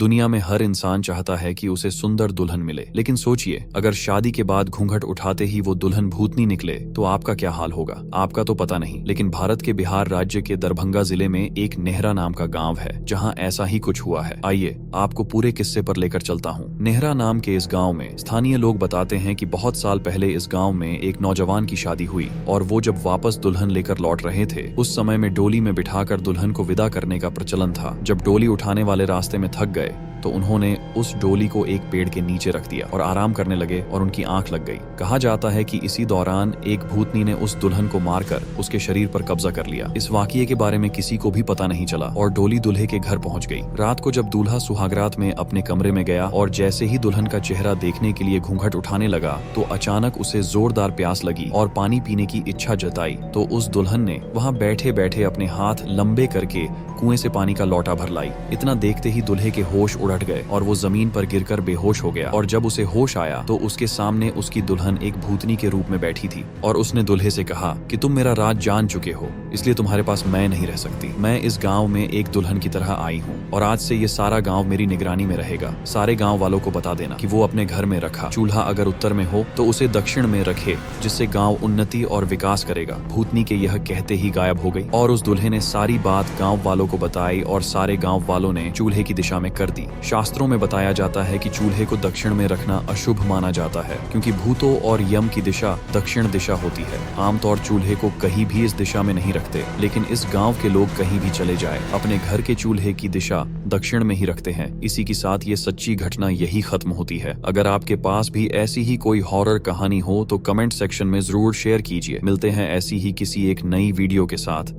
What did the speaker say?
दुनिया में हर इंसान चाहता है कि उसे सुंदर दुल्हन मिले, लेकिन सोचिए अगर शादी के बाद घूंघट उठाते ही वो दुल्हन भूतनी निकले तो आपका क्या हाल होगा। आपका तो पता नहीं, लेकिन भारत के बिहार राज्य के दरभंगा जिले में एक नेहरा नाम का गांव है जहां ऐसा ही कुछ हुआ है। आइए आपको पूरे किस्से पर लेकर चलता हूं। नेहरा नाम के इस गांव में स्थानीय लोग बताते हैं कि बहुत साल पहले इस गांव में एक नौजवान की शादी हुई और वो जब वापस दुल्हन लेकर लौट रहे थे उस समय में डोली में बिठाकर दुल्हन को विदा करने का प्रचलन था। जब डोली उठाने वाले रास्ते में थक गए तो उन्होंने उस डोली को एक पेड़ के नीचे रख दिया और आराम करने लगे और उनकी आंख लग गई। कहा जाता है कि इसी दौरान एक भूतनी ने उस दुल्हन को मारकर उसके शरीर पर कब्जा कर लिया। इस वाकये के बारे में किसी को भी पता नहीं चला और डोली दूल्हे के घर पहुंच गई। रात को जब दूल्हा सुहागरात में अपने कमरे में गया और जैसे ही दुल्हन का चेहरा देखने के लिए घूंघट उठाने लगा तो अचानक उसे जोरदार प्यास लगी और पानी पीने की इच्छा जताई। तो उस दुल्हन ने वहां बैठे बैठे अपने हाथ लंबे करके कुएं से पानी का लोटा भर लाई। इतना देखते ही दूल्हे के होश उड़ट गए और वो जमीन पर गिरकर बेहोश हो गया। और जब उसे होश आया तो उसके सामने उसकी दुल्हन एक भूतनी के रूप में बैठी थी और उसने दूल्हे से कहा कि तुम मेरा राज जान चुके हो, इसलिए तुम्हारे पास मैं नहीं रह सकती। मैं इस गांव में एक दुल्हन की तरह आई हूँ और आज से ये सारा गांव मेरी निगरानी में रहेगा। सारे गांव वालों को बता देना कि वो अपने घर में रखा चूल्हा अगर उत्तर में हो तो उसे दक्षिण में रखे, जिससे गांव उन्नति और विकास करेगा। भूतनी के यह कहते ही गायब हो गई और उस दूल्हे ने सारी बात गांव वालों को बताई और सारे गांव वालों ने चूल्हे की दिशा में कर दी। शास्त्रों में बताया जाता है कि चूल्हे को दक्षिण में रखना अशुभ माना जाता है क्योंकि भूतों और यम की दिशा दक्षिण दिशा होती है। आमतौर चूल्हे को कहीं भी इस दिशा में नहीं रखते, लेकिन इस गांव के लोग कहीं भी चले जाए अपने घर के चूल्हे की दिशा दक्षिण में ही रखते हैं। इसी के साथ ये सच्ची घटना यही खत्म होती है। अगर आपके पास भी ऐसी ही कोई हॉरर कहानी हो तो कमेंट सेक्शन में जरूर शेयर कीजिए। मिलते हैं ऐसी ही किसी एक नई वीडियो के साथ।